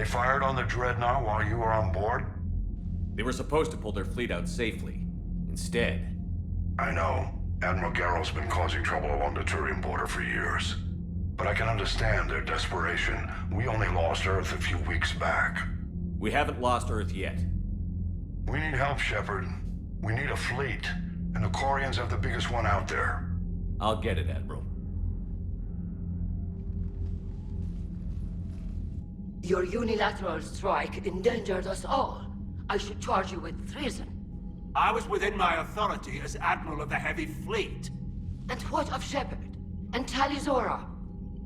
They fired on the Dreadnought while you were on board? They were supposed to pull their fleet out safely. Instead... I know. Admiral Garrow's been causing trouble along the Turian border for years. But I can understand their desperation. We only lost Earth a few weeks back. We haven't lost Earth yet. We need help, Shephard. We need a fleet. And the Quarians have the biggest one out there. I'll get it, Admiral. Your unilateral strike endangered us all. I should charge you with treason. I was within my authority as Admiral of the Heavy Fleet. And what of Shephard? And Talizora?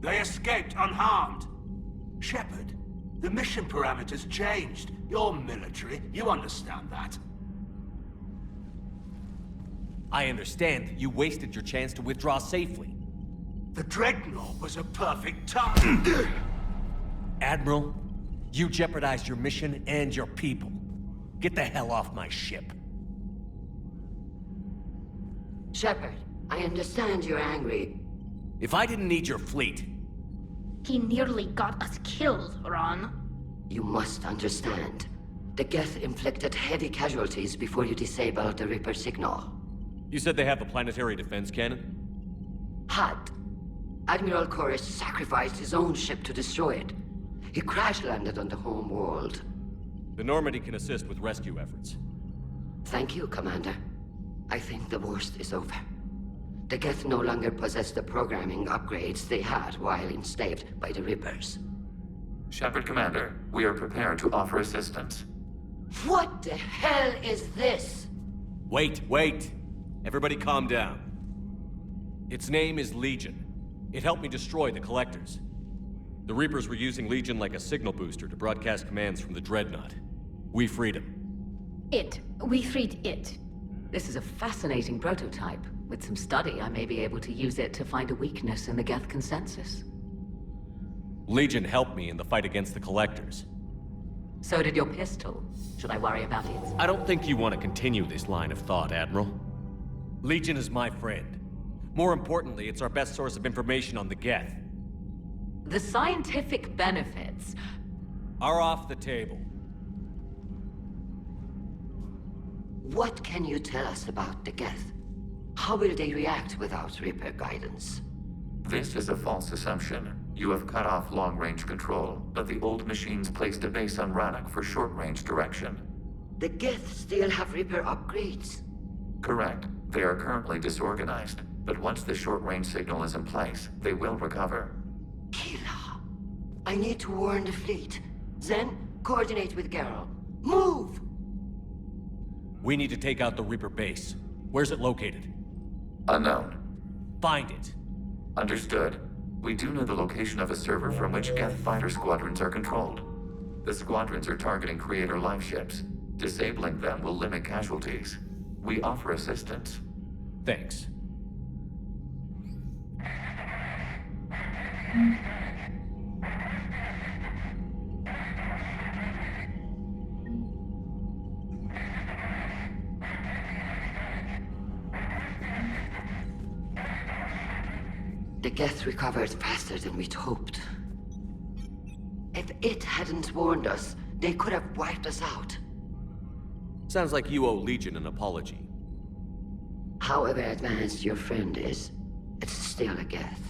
They escaped unharmed. Shephard, the mission parameters changed. You're military, you understand that. I understand that you wasted your chance to withdraw safely. The Dreadnought was a perfect time. Admiral, you jeopardized your mission and your people. Get the hell off my ship. Shephard, I understand you're angry. If I didn't need your fleet... He nearly got us killed, Ron. You must understand. The Geth inflicted heavy casualties before you disabled the Reaper signal. You said they have a planetary defense cannon? Had. Admiral Chorus sacrificed his own ship to destroy it. He crash-landed on the home world. The Normandy can assist with rescue efforts. Thank you, Commander. I think the worst is over. The Geth no longer possess the programming upgrades they had while enslaved by the Reapers. Shephard Commander, we are prepared to offer assistance. What the hell is this? Wait. Everybody calm down. Its name is Legion. It helped me destroy the Collectors. The Reapers were using Legion like a signal booster to broadcast commands from the Dreadnought. We freed him. We freed it. This is a fascinating prototype. With some study, I may be able to use it to find a weakness in the Geth consensus. Legion helped me in the fight against the Collectors. So did your pistol. Should I worry about it? I don't think you want to continue this line of thought, Admiral. Legion is my friend. More importantly, it's our best source of information on the Geth. The scientific benefits are off the table. What can you tell us about the Geth? How will they react without Reaper guidance? This is a false assumption. You have cut off long-range control, but the old machines placed a base on Rannoch for short-range direction. The Geth still have Reaper upgrades? Correct. They are currently disorganized, but once the short-range signal is in place, they will recover. Kila, I need to warn the fleet. Then, coordinate with Garrow. Move! We need to take out the Reaper base. Where's it located? Unknown. Find it. Understood. We do know the location of a server from which Geth fighter squadrons are controlled. The squadrons are targeting Creator live ships. Disabling them will limit casualties. We offer assistance. Thanks. The Geth recovered faster than we'd hoped. If it hadn't warned us, they could have wiped us out. Sounds like you owe Legion an apology. However advanced your friend is, it's still a Geth.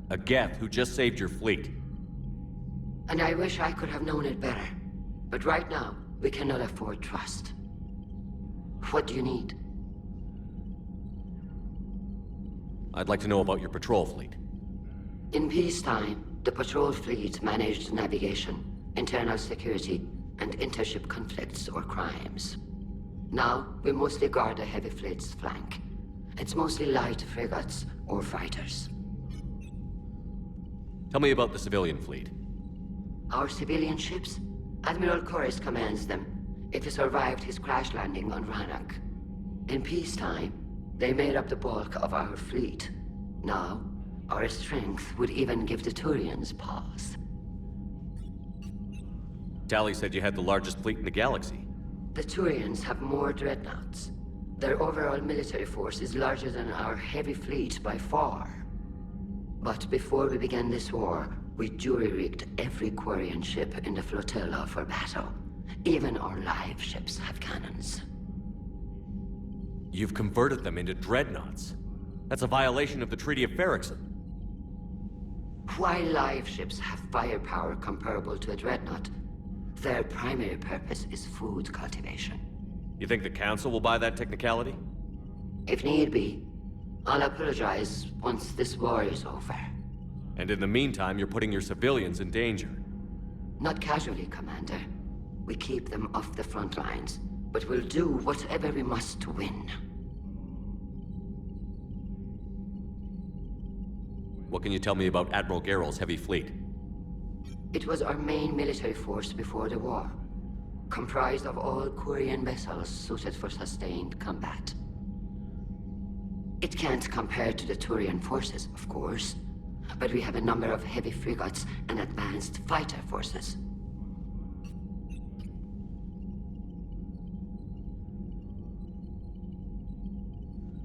A Geth who just saved your fleet. And I wish I could have known it better. But right now, we cannot afford trust. What do you need? I'd like to know about your patrol fleet. In peacetime, the patrol fleet managed navigation, internal security, and intership conflicts or crimes. Now, we mostly guard the heavy fleet's flank. It's mostly light frigates or fighters. Tell me about the civilian fleet. Our civilian ships? Admiral Chorus commands them. It survived his crash landing on Rannoch. In peacetime, they made up the bulk of our fleet. Now, our strength would even give the Turians pause. Tali said you had the largest fleet in the galaxy. The Turians have more dreadnoughts. Their overall military force is larger than our heavy fleet by far. But before we began this war, We jury-rigged every Quarian ship in the flotilla for battle. Even our live ships have cannons. You've converted them into dreadnoughts. That's a violation of the Treaty of Ferrixon. While live ships have firepower comparable to a dreadnought, their primary purpose is food cultivation. You think the Council will buy that technicality? If need be, I'll apologize once this war is over. And in the meantime, you're putting your civilians in danger. Not casually, Commander. We keep them off the front lines, but we'll do whatever we must to win. What can you tell me about Admiral Gerrel's heavy fleet? It was our main military force before the war, comprised of all Quarian vessels suited for sustained combat. It can't compare to the Turian forces, of course, but we have a number of heavy frigates and advanced fighter forces.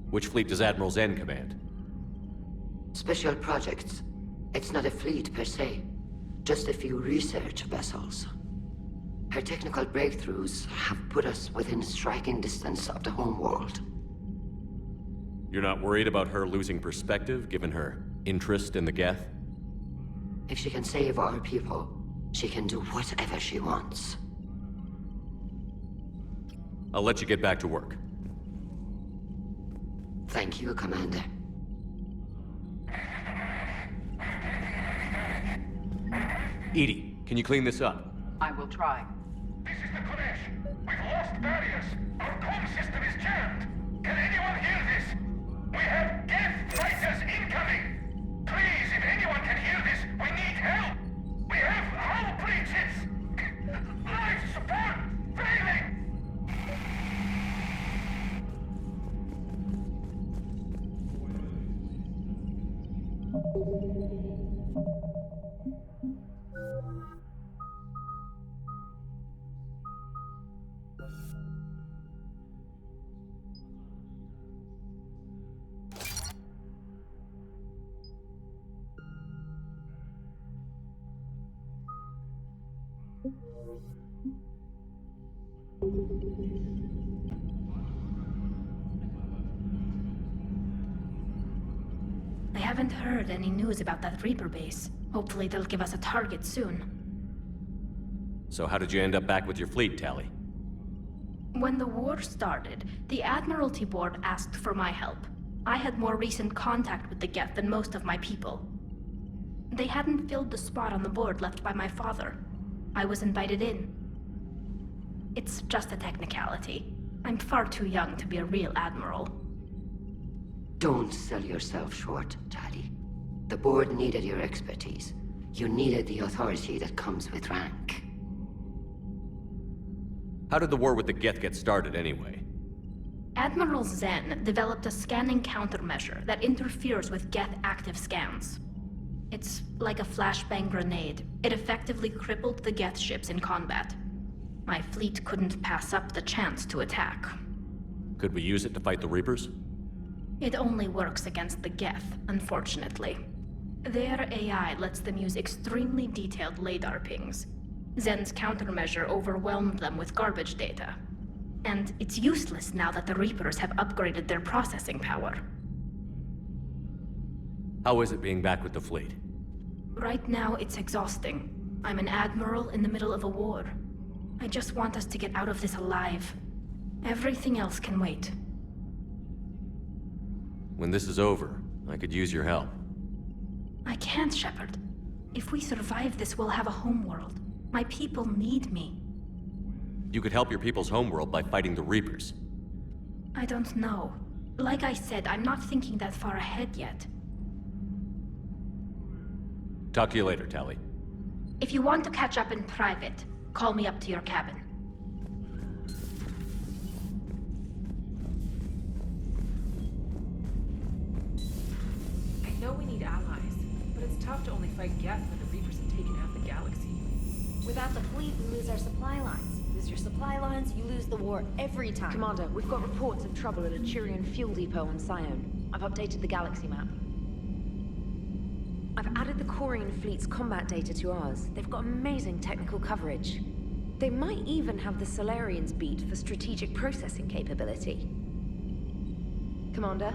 Which fleet does Admiral Zen command? Special projects. It's not a fleet per se, just a few research vessels. Her technical breakthroughs have put us within striking distance of the homeworld. You're not worried about her losing perspective, given her interest in the Geth? If she can save our people, she can do whatever she wants. I'll let you get back to work. Thank you, Commander. Edie, can you clean this up? I will try. This is the Kodesh. We've lost barriers. Our comm system is jammed. Can anyone hear this? We have Geth fighters incoming. Please, if anyone can hear this, we need help. We have hull breaches. Life support failing. I haven't heard any news about that Reaper base. Hopefully they'll give us a target soon. So how did you end up back with your fleet, Tali? When the war started, the Admiralty Board asked for my help. I had more recent contact with the Geth than most of my people. They hadn't filled the spot on the board left by my father. I was invited in. It's just a technicality. I'm far too young to be a real admiral. Don't sell yourself short, Tali. The board needed your expertise. You needed the authority that comes with rank. How did the war with the Geth get started, anyway? Admiral Zen developed a scanning countermeasure that interferes with Geth active scans. It's like a flashbang grenade. It effectively crippled the Geth ships in combat. My fleet couldn't pass up the chance to attack. Could we use it to fight the Reapers? It only works against the Geth, unfortunately. Their AI lets them use extremely detailed LADAR pings. Zen's countermeasure overwhelmed them with garbage data. And it's useless now that the Reapers have upgraded their processing power. How is it being back with the fleet? Right now, it's exhausting. I'm an admiral in the middle of a war. I just want us to get out of this alive. Everything else can wait. When this is over, I could use your help. I can't, Shephard. If we survive this, we'll have a homeworld. My people need me. You could help your people's homeworld by fighting the Reapers. I don't know. Like I said, I'm not thinking that far ahead yet. Talk to you later, Tali. If you want to catch up in private, call me up to your cabin. I know we need allies, but it's tough to only fight Geth when the Reapers have taken half the galaxy. Without the fleet, we lose our supply lines. Lose your supply lines, you lose the war every time. Commander, we've got reports of trouble at a Turian fuel depot on Scion. I've updated the galaxy map. I've added the Quarian fleet's combat data to ours. They've got amazing technical coverage. They might even have the Solarians beat for strategic processing capability. Commander?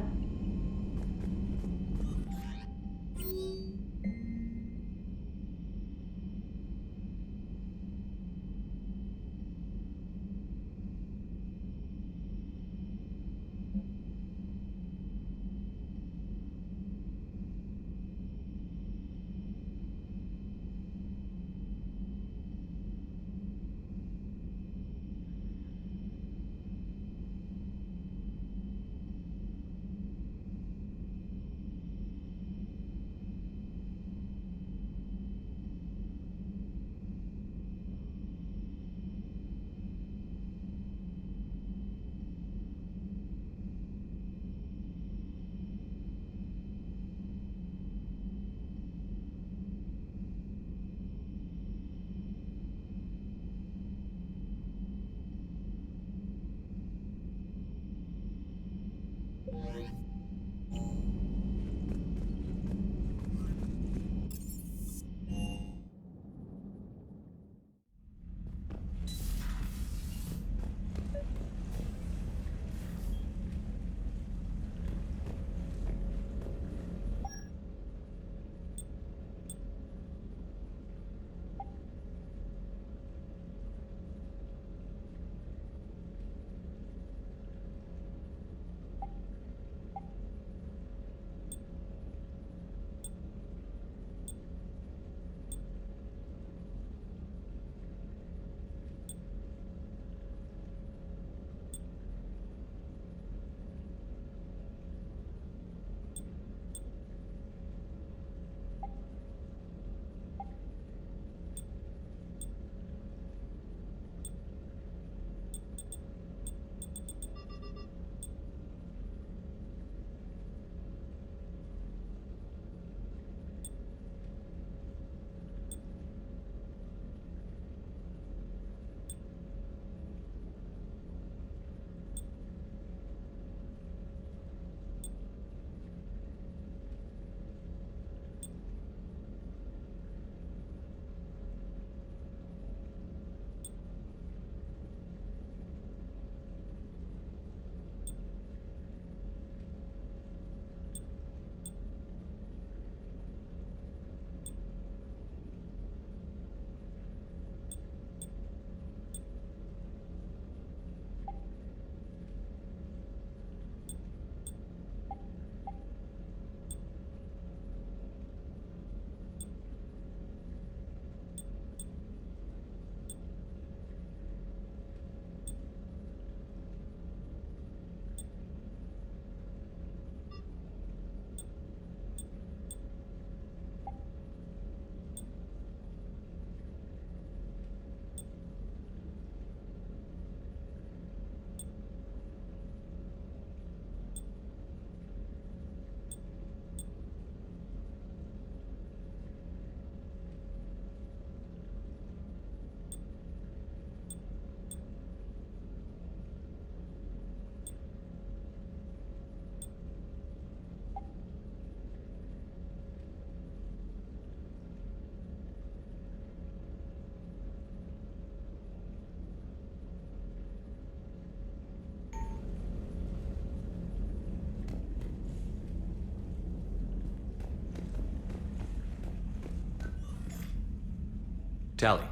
Tally,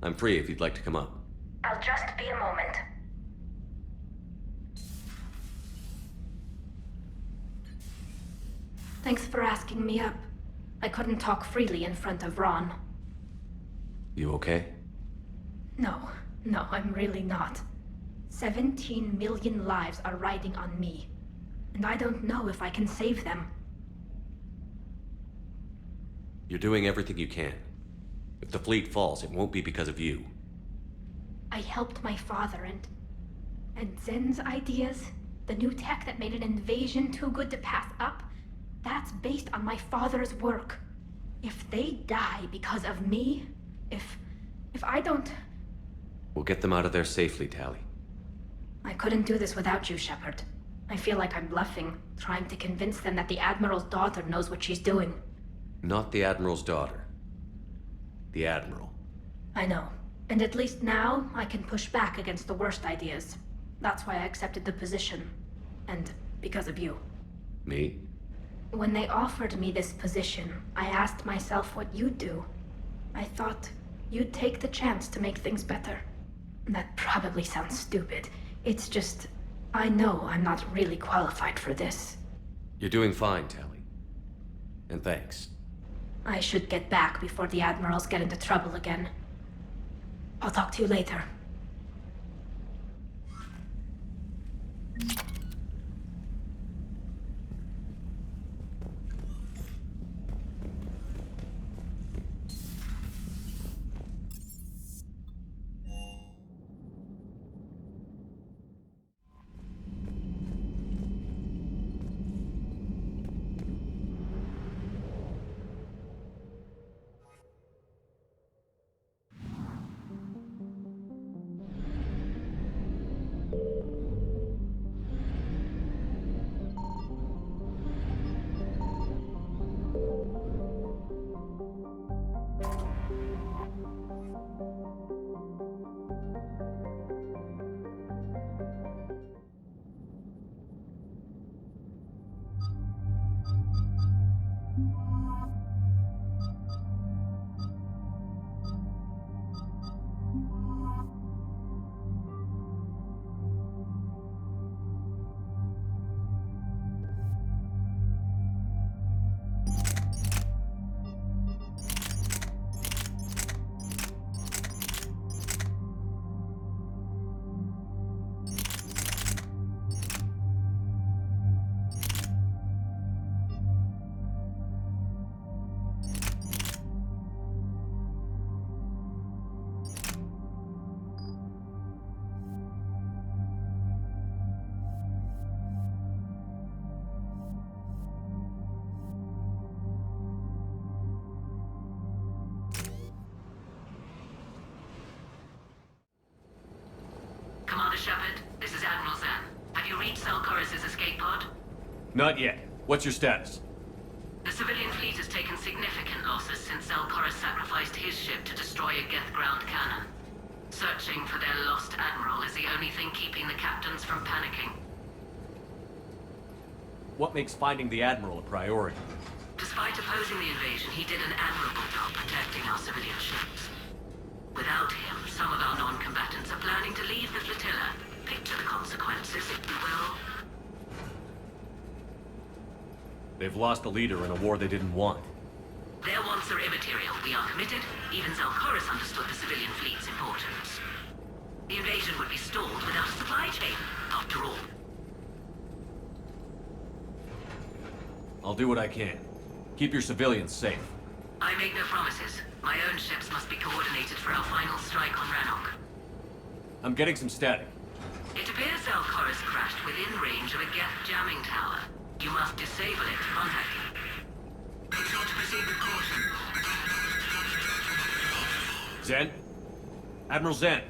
I'm free if you'd like to come up. I'll just be a moment. Thanks for asking me up. I couldn't talk freely in front of Ron. You okay? No, I'm really not. 17 million lives are riding on me, and I don't know if I can save them. You're doing everything you can. If the fleet falls, it won't be because of you. I helped my father and Zen's ideas, the new tech that made an invasion too good to pass up, that's based on my father's work. If they die because of me, if I don't... We'll get them out of there safely, Tally. I couldn't do this without you, Shephard. I feel like I'm bluffing, trying to convince them that the Admiral's daughter knows what she's doing. Not the Admiral's daughter. The Admiral. I know. And at least now, I can push back against the worst ideas. That's why I accepted the position. And because of you. Me? When they offered me this position, I asked myself what you'd do. I thought you'd take the chance to make things better. That probably sounds stupid. It's just, I know I'm not really qualified for this. You're doing fine, Tally. And thanks. I should get back before the Admirals get into trouble again. I'll talk to you later. Commander Shephard, this is Admiral Zan. Have you reached Selchoris' escape pod? Not yet. What's your status? The civilian fleet has taken significant losses since Selchoris sacrificed his ship to destroy a Geth ground cannon. Searching for their lost admiral is the only thing keeping the captains from panicking. What makes finding the Admiral a priority? Despite opposing the invasion, he did an admirable job protecting our civilian ships. Without him, some of our non-combatants are planning to leave the flotilla. Picture the consequences, if you will. They've lost a leader in a war they didn't want. Their wants are immaterial. We are committed. Even Zelchoris understood the civilian fleet's importance. The invasion would be stalled without a supply chain, after all. I'll do what I can. Keep your civilians safe. I make no promises. My own ships must be coordinated for our final strike on Rannoch. I'm getting some static. It appears Zelchoris crashed within range of a Geth jamming tower. You must disable it to contact him. Be sure to proceed with caution. Zen? Admiral Zen?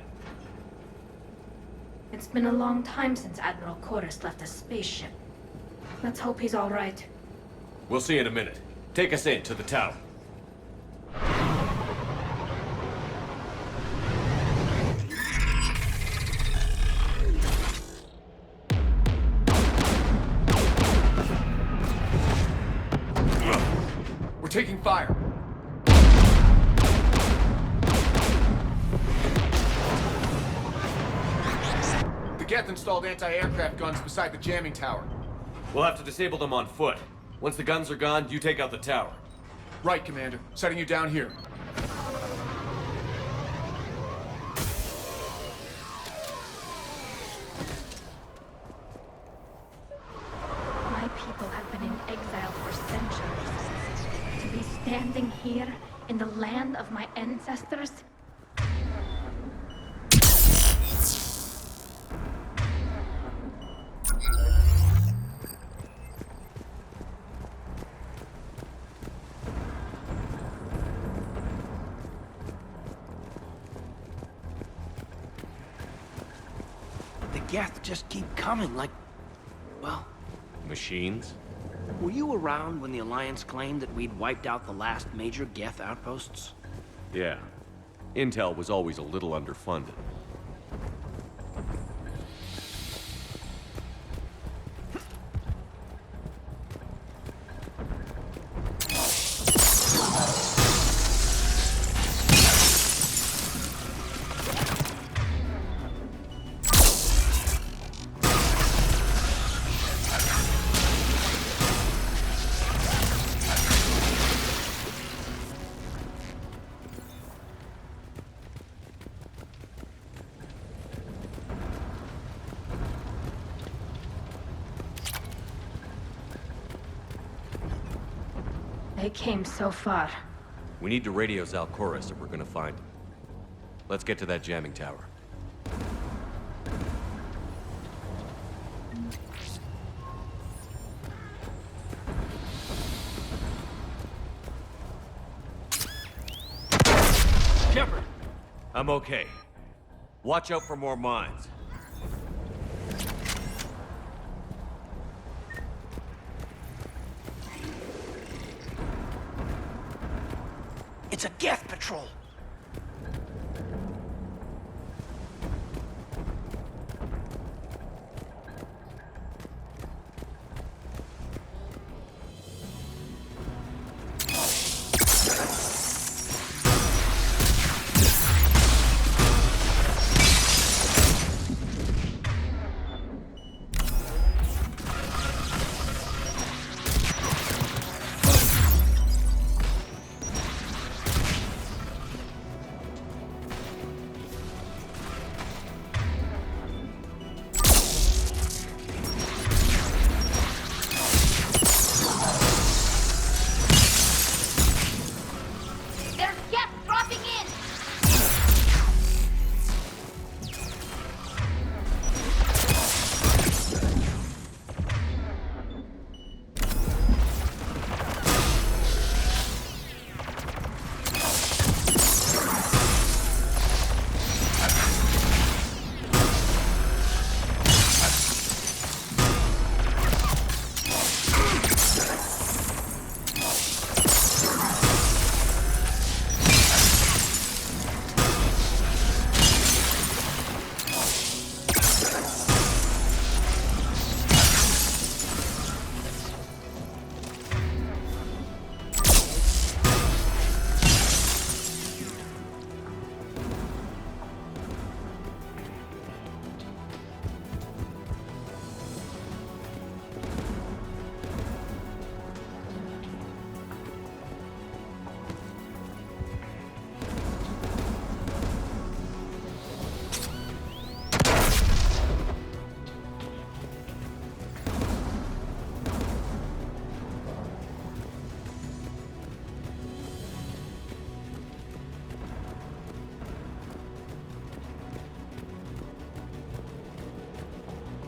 It's been a long time since Admiral Chorus left a spaceship. Let's hope he's all right. We'll see in a minute. Take us in to the tower. We're taking fire. The Geth installed anti-aircraft guns beside the jamming tower. We'll have to disable them on foot. Once the guns are gone, you take out the tower. Right, Commander. Setting you down here. My people have been in exile for centuries. To be standing here in the land of my ancestors? The Geth just keep coming like... well... Machines? Were you around when the Alliance claimed that we'd wiped out the last major Geth outposts? Yeah. Intel was always a little underfunded. They came so far. We need to radio Zalcoris if we're gonna find him. Let's get to that jamming tower. Shephard! I'm okay. Watch out for more mines. It's a Geth patrol! There's Geth dropping in!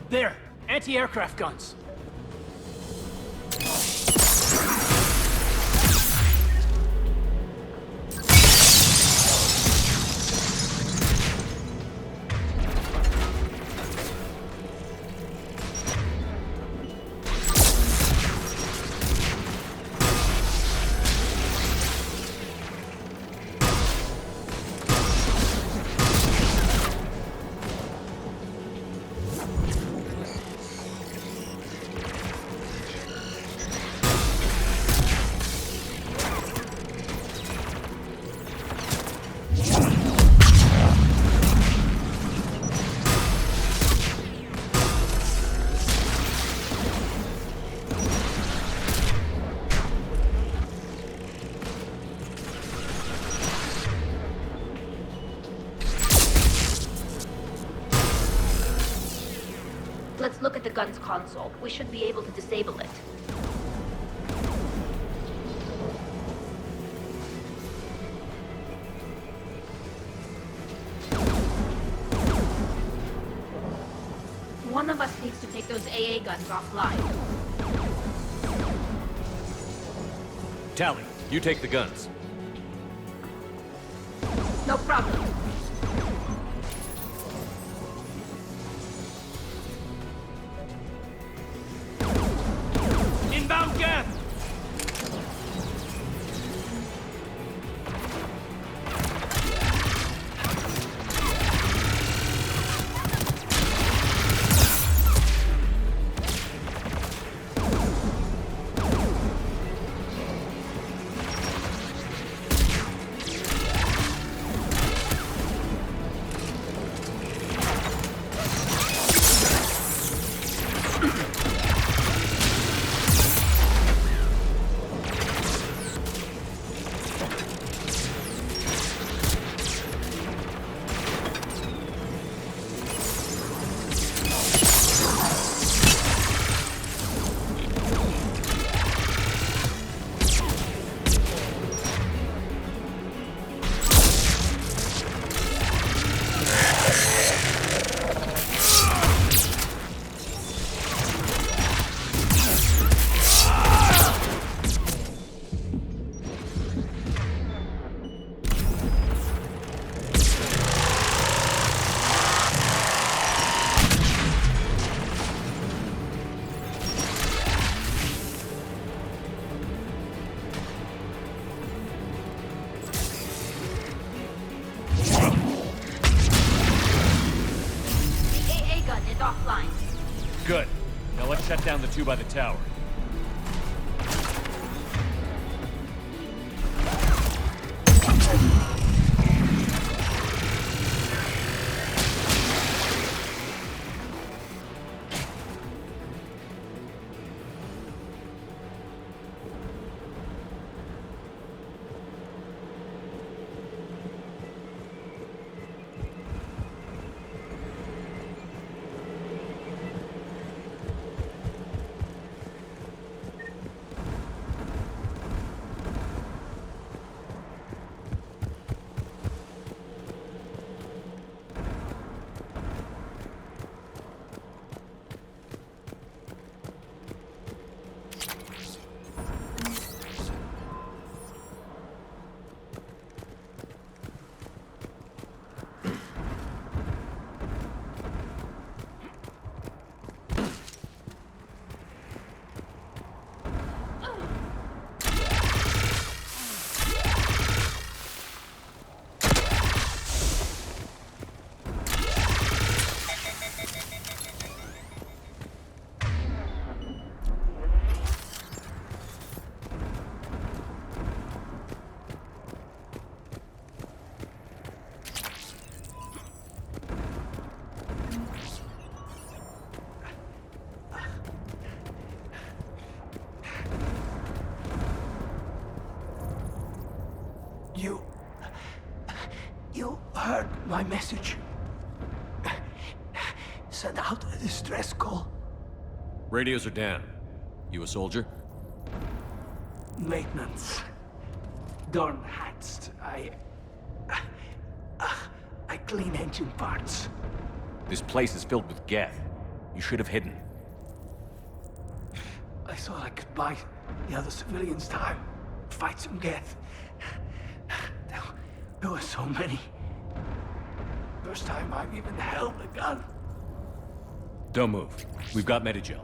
There! Anti-aircraft guns! Let's look at the gun's console. We should be able to disable it. One of us needs to take those AA guns offline. Tally, you take the guns. No problem. Inbound gun is offline. Good. Now let's shut down the two by the tower. You heard my message. Send out a distress call. Radios are down. You a soldier? Maintenance. Dorn Hatst. I clean engine parts. This place is filled with Geth. You should have hidden. I thought I could buy the other civilians time. Fight some Geth. There were so many. First time I've even held a gun. Don't move. We've got Medigel.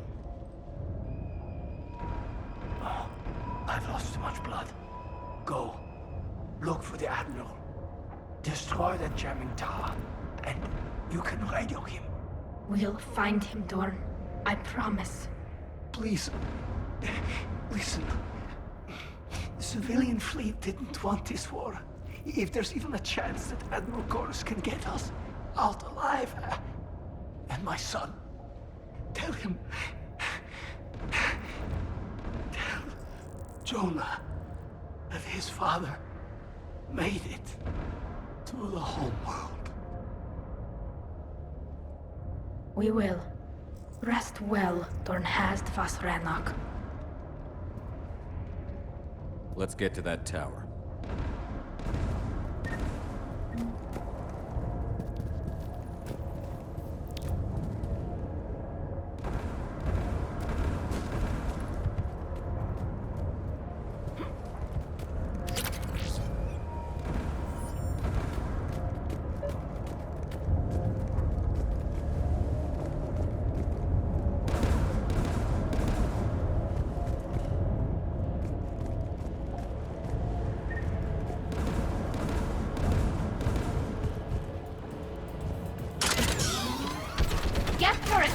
Oh, I've lost too much blood. Go. Look for the Admiral. Destroy that jamming tower. And you can radio him. We'll find him, Dorn. I promise. Please. Listen. The civilian fleet didn't want this war. If there's even a chance that Admiral Chorus can get us out alive. And my son. Tell him. Tell Jonah that his father made it to the home world. We will. Rest well, Dorn Hast Vasranok. Let's get to that tower. Get for it!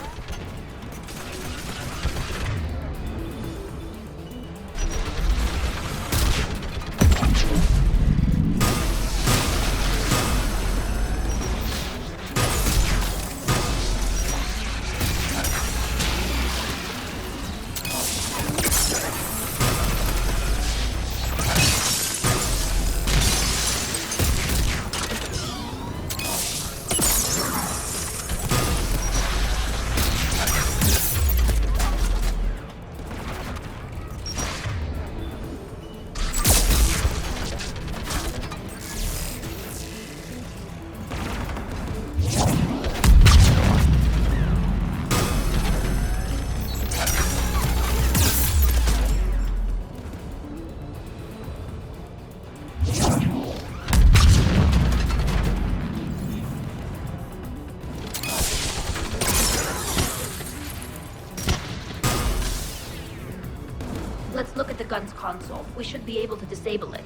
Let's look at the gun's console. We should be able to disable it.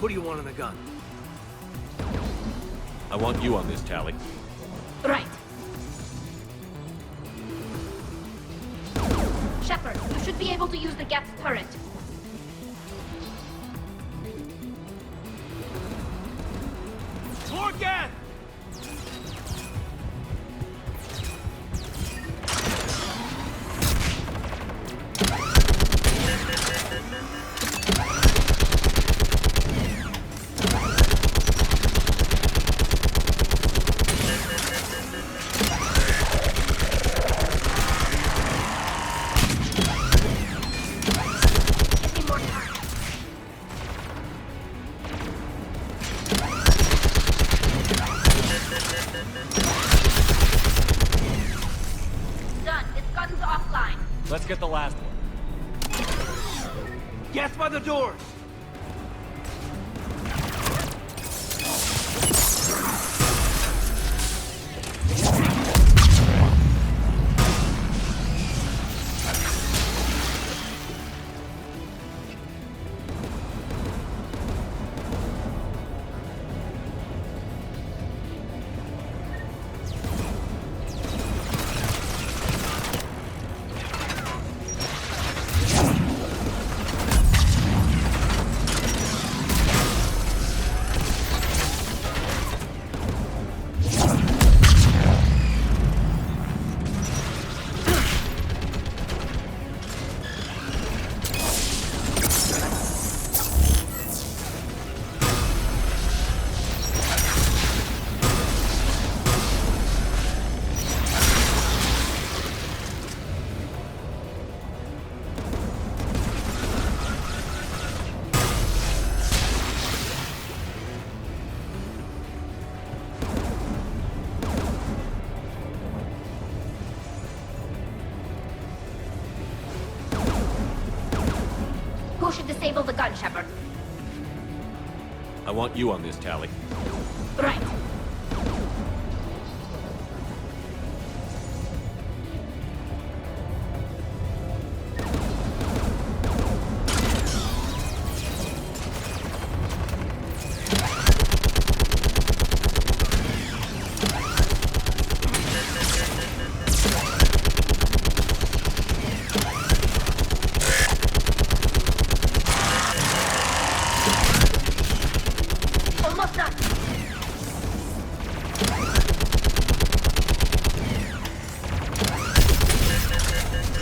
Who do you want on the gun? I want you on this, Tally. Right. Shephard, you should be able to use the Geth's turret. More Geth! Give me more time. Done. This gun's offline. Let's get the last one. Geth by the doors! Who should disable the gun, Shephard? I want you on this, Tally. Right. Almost done.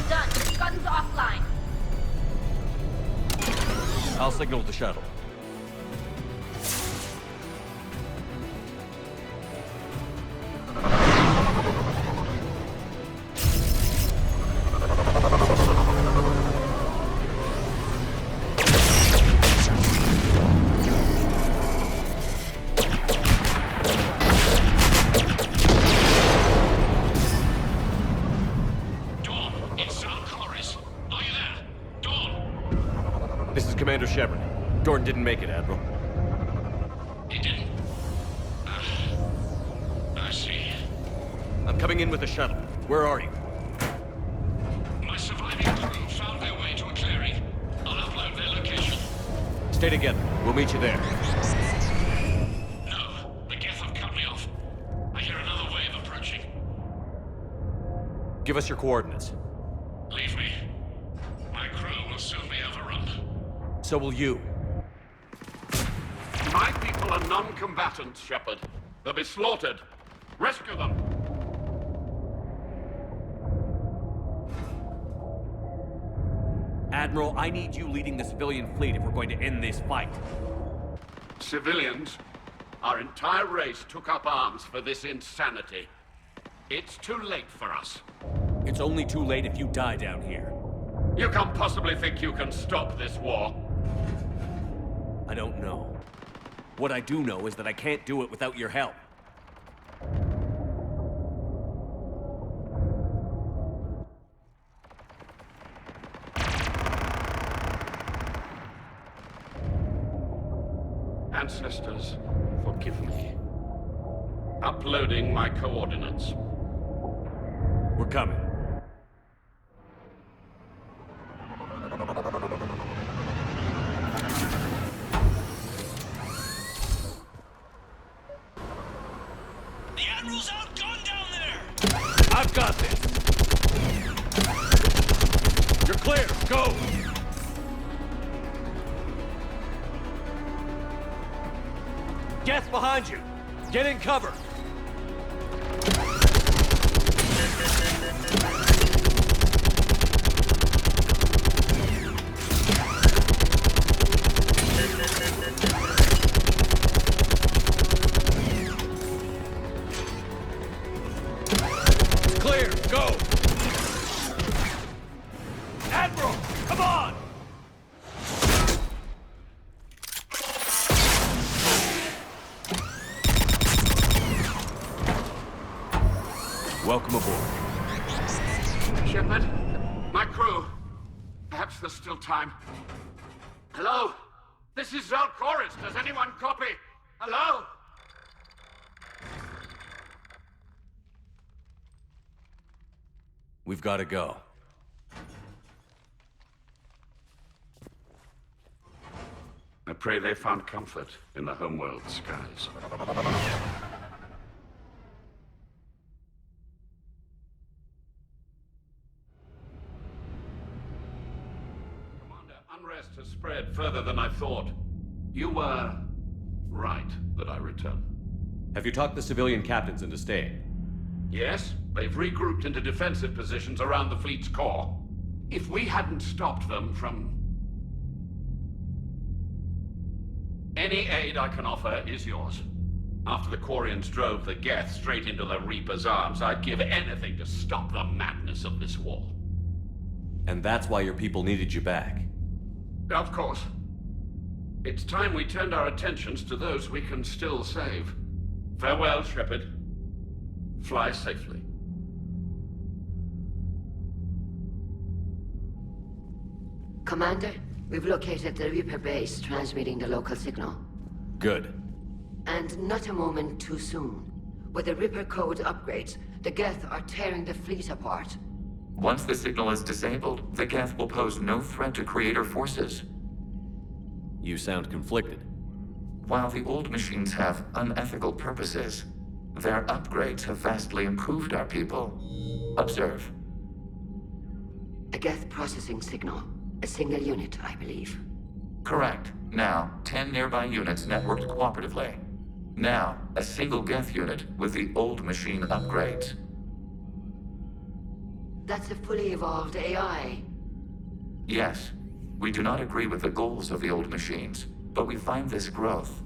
Done. This gun's offline. I'll signal the shuttle. This is Commander Shephard. Jordan didn't make it, Admiral. He didn't. I see. I'm coming in with the shuttle. Where are you? My surviving crew found their way to a clearing. I'll upload their location. Stay together. We'll meet you there. No, the Geth have cut me off. I hear another wave approaching. Give us your coordinates. Leave me. My crew will soon be overrun. So will you. My people are non-combatants, Shephard. They'll be slaughtered. Rescue them! Admiral, I need you leading the civilian fleet if we're going to end this fight. Civilians, our entire race took up arms for this insanity. It's too late for us. It's only too late if you die down here. You can't possibly think you can stop this war. I don't know. What I do know is that I can't do it without your help. Ancestors, forgive me. Uploading my coordinates. We're coming. Geth behind you! Get in cover! It's clear! Go! Admiral! Come on! Welcome aboard. Shephard, my crew. Perhaps there's still time. Hello? This is Zalcoris. Does anyone copy? Hello? We've got to go. I pray they found comfort in the homeworld skies. Commander, unrest has spread further than I thought. You were right that I return. Have you talked the civilian captains into staying? Yes, they've regrouped into defensive positions around the fleet's core. If we hadn't stopped them from... Any aid I can offer is yours. After the Quarians drove the Geth straight into the Reaper's arms, I'd give anything to stop the madness of this war. And that's why your people needed you back. Of course. It's time we turned our attentions to those we can still save. Farewell, Shephard. Fly safely. Commander, we've located the Reaper base transmitting the local signal. Good. And not a moment too soon. With the Reaper code upgrades, the Geth are tearing the fleet apart. Once the signal is disabled, the Geth will pose no threat to Creator forces. You sound conflicted. While the old machines have unethical purposes, their upgrades have vastly improved our people. Observe. A Geth processing signal. A single unit, I believe. Correct. Now, 10 nearby units networked cooperatively. Now, a single Geth unit with the old machine upgrades. That's a fully evolved AI. Yes, we do not agree with the goals of the old machines, but we find this growth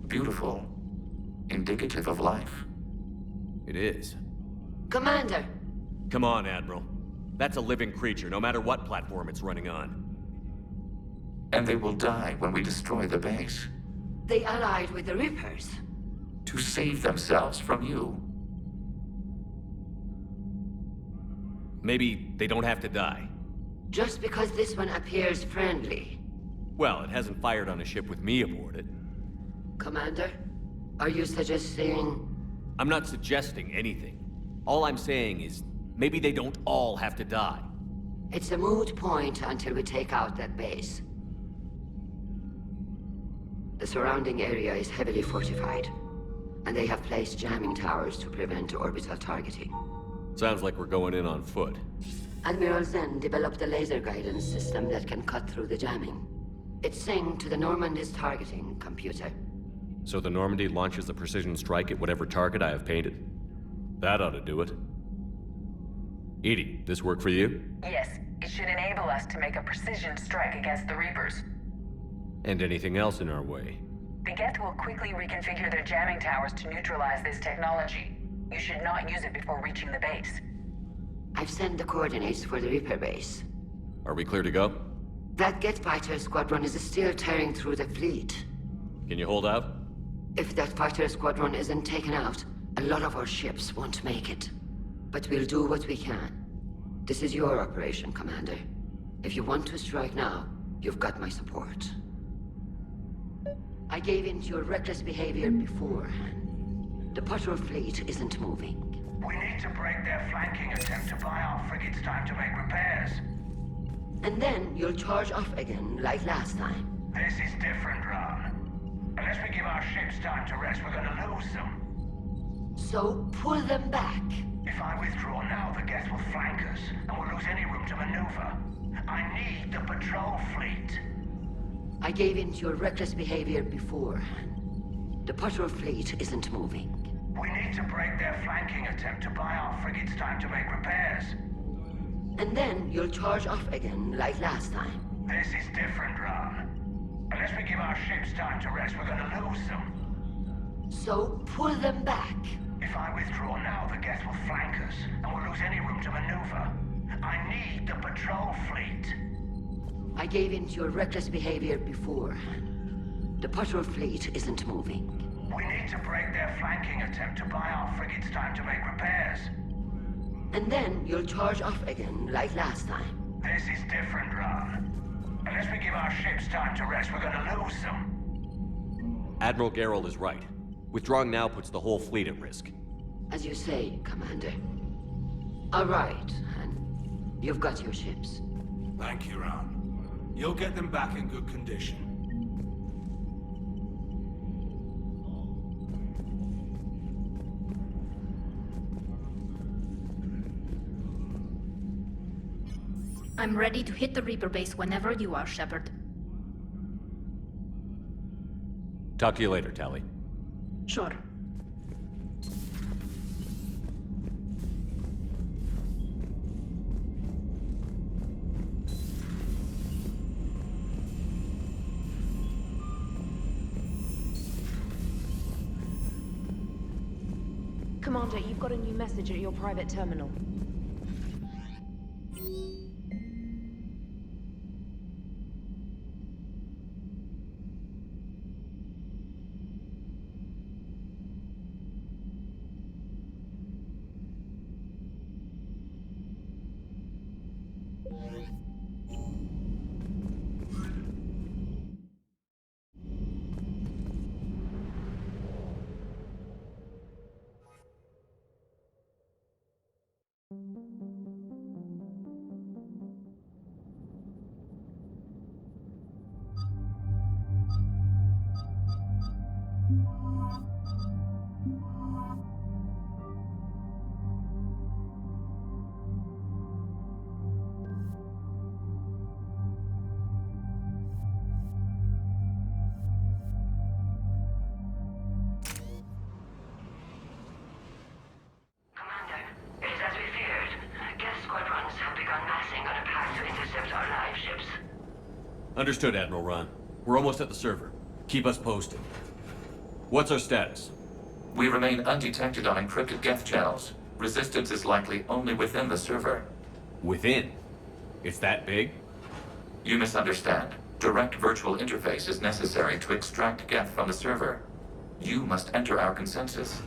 beautiful, indicative of life. It is. Commander! Come on, Admiral. That's a living creature, no matter what platform it's running on. And they will die when we destroy the base. They allied with the Reapers. To save themselves from you. Maybe they don't have to die. Just because this one appears friendly. Well, it hasn't fired on a ship with me aboard it. Commander, are you suggesting... I'm not suggesting anything. All I'm saying is, maybe they don't all have to die. It's a moot point until we take out that base. The surrounding area is heavily fortified, and they have placed jamming towers to prevent orbital targeting. Sounds like we're going in on foot. Admiral Zen developed a laser guidance system that can cut through the jamming. It's synced to the Normandy's targeting computer. So the Normandy launches a precision strike at whatever target I have painted? That ought to do it. Edie, this work for you? Yes, it should enable us to make a precision strike against the Reapers. And anything else in our way? The Geth will quickly reconfigure their jamming towers to neutralize this technology. You should not use it before reaching the base. I've sent the coordinates for the Reaper base. Are we clear to go? That Geth fighter squadron is still tearing through the fleet. Can you hold out? If that fighter squadron isn't taken out, a lot of our ships won't make it. But we'll do what we can. This is your operation, Commander. If you want to strike now, you've got my support. I gave in to your reckless behavior beforehand. The patrol fleet isn't moving. We need to break their flanking attempt to buy our frigates time to make repairs. And then you'll charge off again, like last time. This is different, Ron. Unless we give our ships time to rest, we're gonna lose them. So pull them back. If I withdraw now, the Geth will flank us, and we'll lose any room to maneuver. I need the patrol fleet. I gave in to your reckless behavior beforehand. The patrol fleet isn't moving. We need to break their flanking attempt to buy our frigates time to make repairs. And then you'll charge off again, like last time. This is different, Ron. Unless we give our ships time to rest, we're gonna lose them. So pull them back. If I withdraw now, the Geth will flank us, and we'll lose any room to maneuver. I need the patrol fleet. I gave in to your reckless behavior before. The patrol fleet isn't moving. We need to break their flanking attempt to buy our frigates time to make repairs. And then you'll charge off again, like last time. This is different, Ron. Unless we give our ships time to rest, we're gonna lose them. Admiral Gerald is right. Withdrawing now puts the whole fleet at risk. As you say, Commander. All right, and you've got your ships. Thank you, Ron. You'll get them back in good condition. I'm ready to hit the Reaper base whenever you are, Shephard. Talk to you later, Tally. Sure. Commander, you've got a new message at your private terminal. Understood, Admiral Ron. We're almost at the server. Keep us posted. What's our status? We remain undetected on encrypted Geth channels. Resistance is likely only within the server. Within? It's that big? You misunderstand. Direct virtual interface is necessary to extract Geth from the server. You must enter our consensus.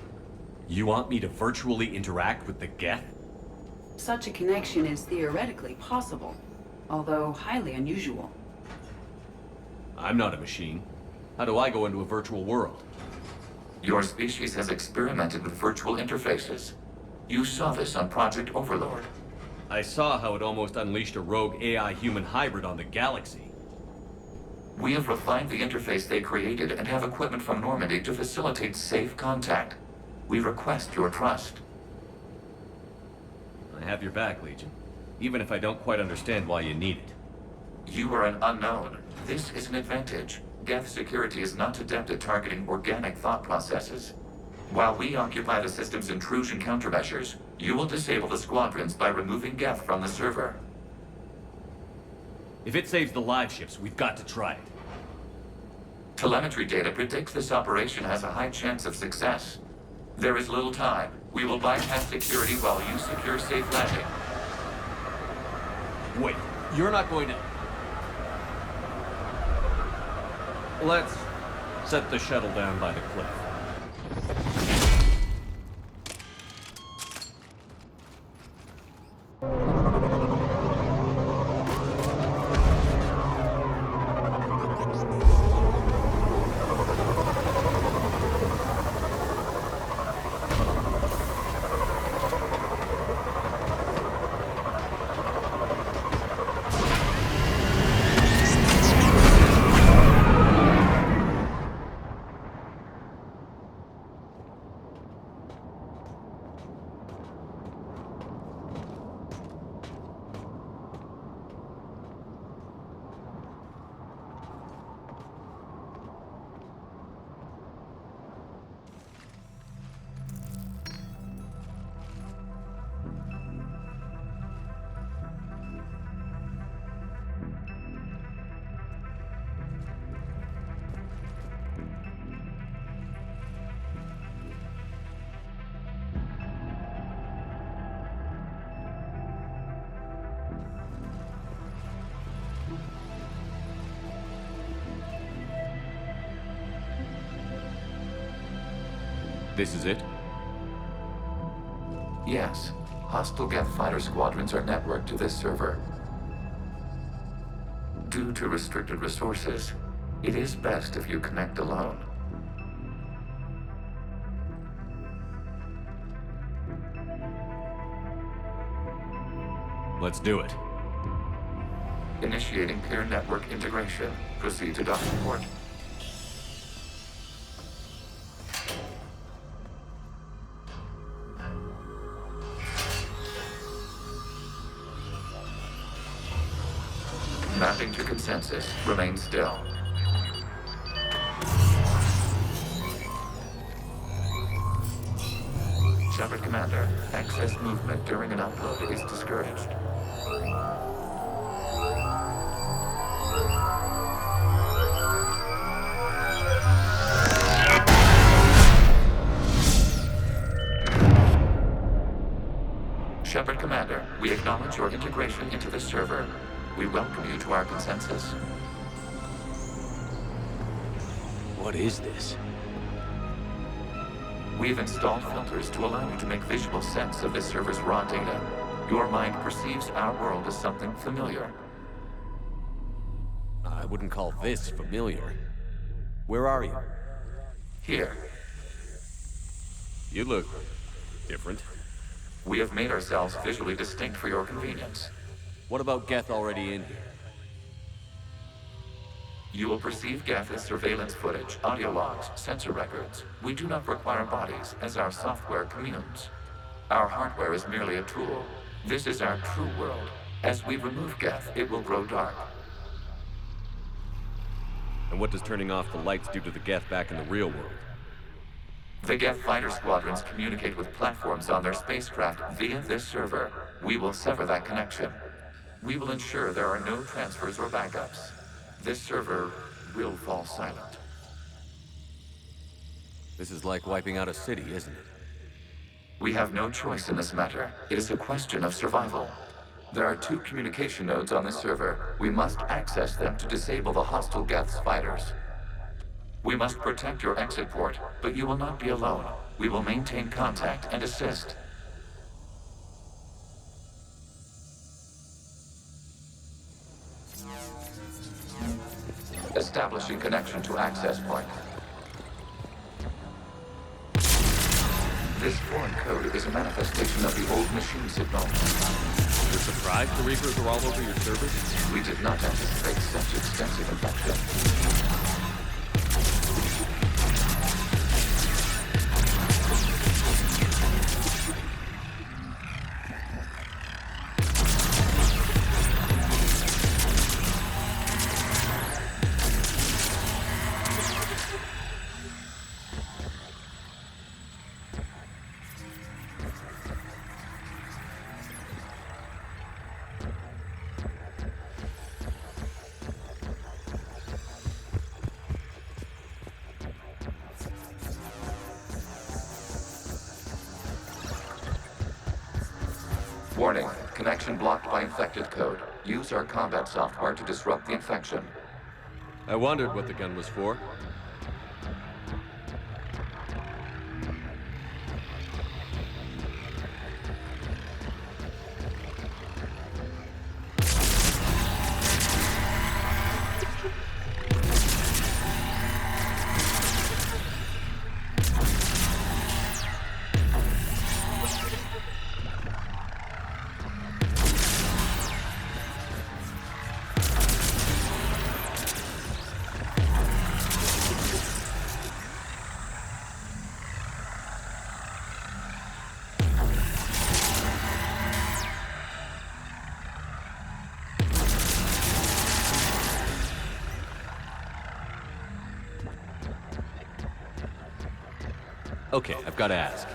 You want me to virtually interact with the Geth? Such a connection is theoretically possible, although highly unusual. I'm not a machine. How do I go into a virtual world? Your species has experimented with virtual interfaces. You saw this on Project Overlord. I saw how it almost unleashed a rogue AI-human hybrid on the galaxy. We have refined the interface they created and have equipment from Normandy to facilitate safe contact. We request your trust. I have your back, Legion. Even if I don't quite understand why you need it. You are an unknown. This is an advantage. Geth security is not adept at targeting organic thought processes. While we occupy the system's intrusion countermeasures, you will disable the squadrons by removing Geth from the server. If it saves the live ships, we've got to try it. Telemetry data predicts this operation has a high chance of success. There is little time. We will bypass security while you secure safe landing. Wait, you're not going to... Let's set the shuttle down by the cliff. This is it? Yes. Hostile Geth fighter squadrons are networked to this server. Due to restricted resources, it is best if you connect alone. Let's do it. Initiating peer network integration. Proceed to docking port. Mapping to consensus. Remain still. Shephard Commander, excess movement during an upload is discouraged. Shephard Commander, we acknowledge your integration into the server. We welcome you to our consensus. What is this? We've installed filters to allow you to make visual sense of this server's raw data. Your mind perceives our world as something familiar. I wouldn't call this familiar. Where are you? Here. You look different. We have made ourselves visually distinct for your convenience. What about Geth already in here? You will perceive Geth as surveillance footage, audio logs, sensor records. We do not require bodies, as our software communes. Our hardware is merely a tool. This is our true world. As we remove Geth, it will grow dark. And what does turning off the lights do to the Geth back in the real world? The Geth fighter squadrons communicate with platforms on their spacecraft via this server. We will sever that connection. We will ensure there are no transfers or backups. This server will fall silent. This is like wiping out a city, isn't it? We have no choice in this matter. It is a question of survival. There are 2 communication nodes on this server. We must access them to disable the hostile Geth's fighters. We must protect your exit port, but you will not be alone. We will maintain contact and assist. Establishing connection to access point. This foreign code is a manifestation of the old machine signal. You're surprised the Reapers are all over your servers? We did not anticipate such extensive infection. Warning, connection blocked by infected code. Use our combat software to disrupt the infection. I wondered what the gun was for. Okay, I've got to ask.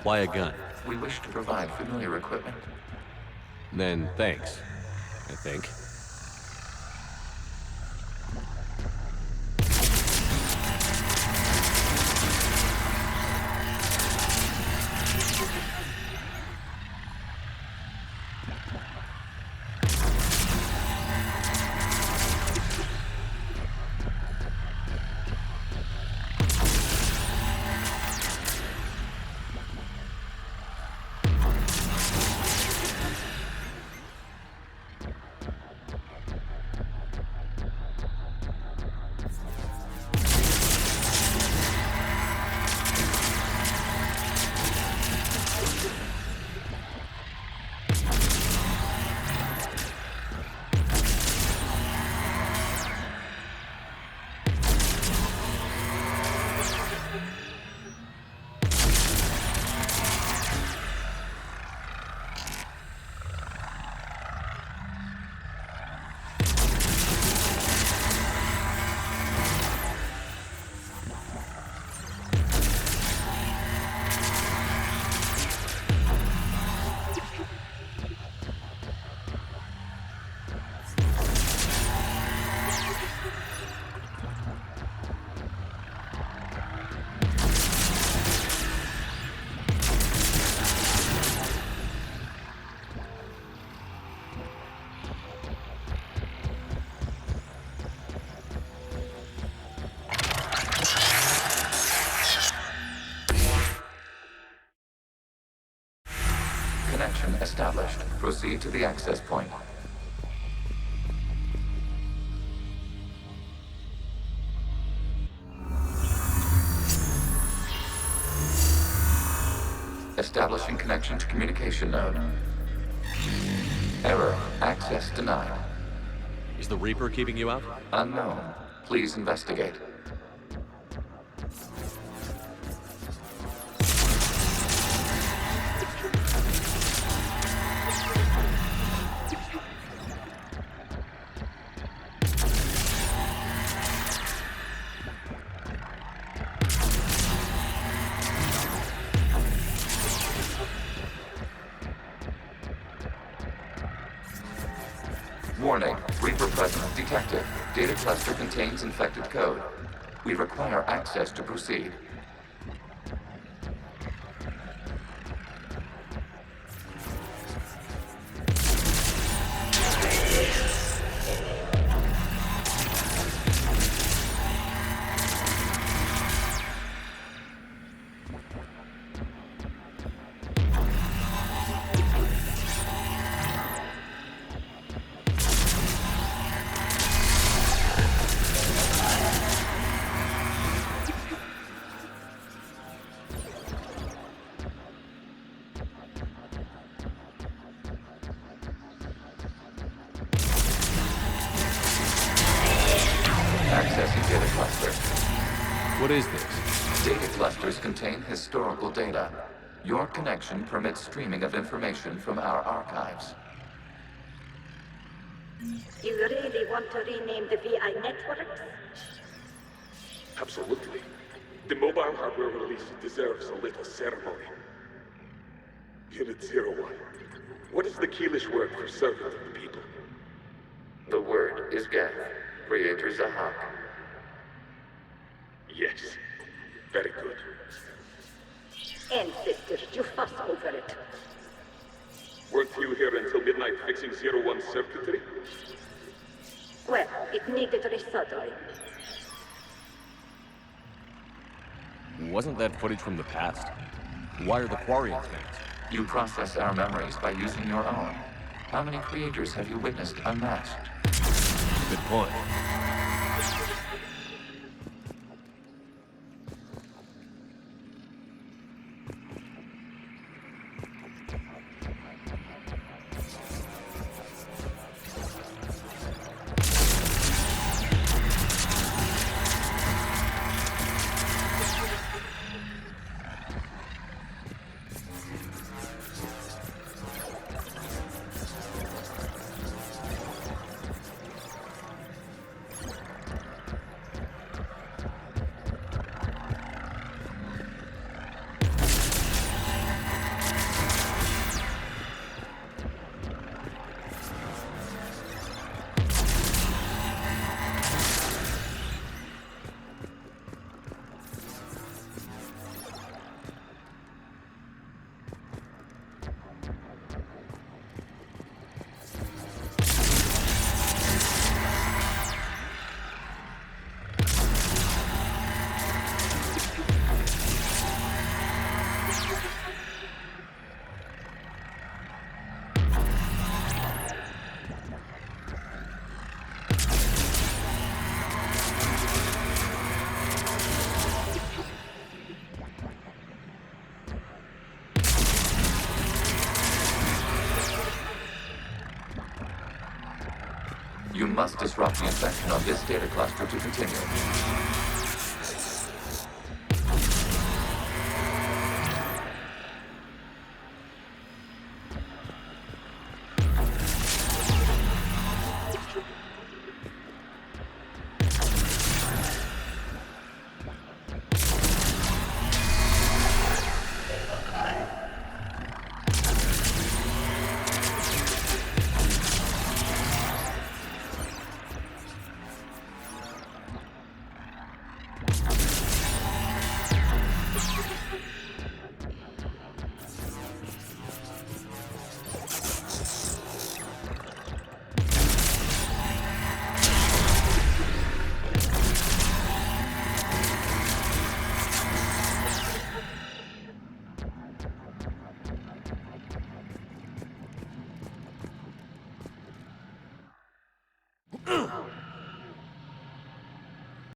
Why a gun? We wish to provide familiar equipment. Then thanks, I think. Proceed to the access point. Establishing connection to communication node. Error. Access denied. Is the Reaper keeping you out? Unknown. Please investigate. Warning, Reaper presence detected. Data cluster contains infected code. We require access to proceed. Accessing data cluster. What is this? Data clusters contain historical data. Your connection permits streaming of information from our archives. You really want to rename the VI networks? Absolutely. The mobile hardware release deserves a little ceremony. Unit 01. What is the Keelish word for servant of the people? The word is Geth, Creator Zahak. Yes. Very good. Ancestors, you fuss over it. Weren't you here until midnight fixing 01's circuitry? Well, it needed resoldering. Wasn't that footage from the past? Why are the Quarians things? You process our memories by using your own. How many creators have you witnessed unmasked? Good point. You must disrupt the infection on this data cluster to continue.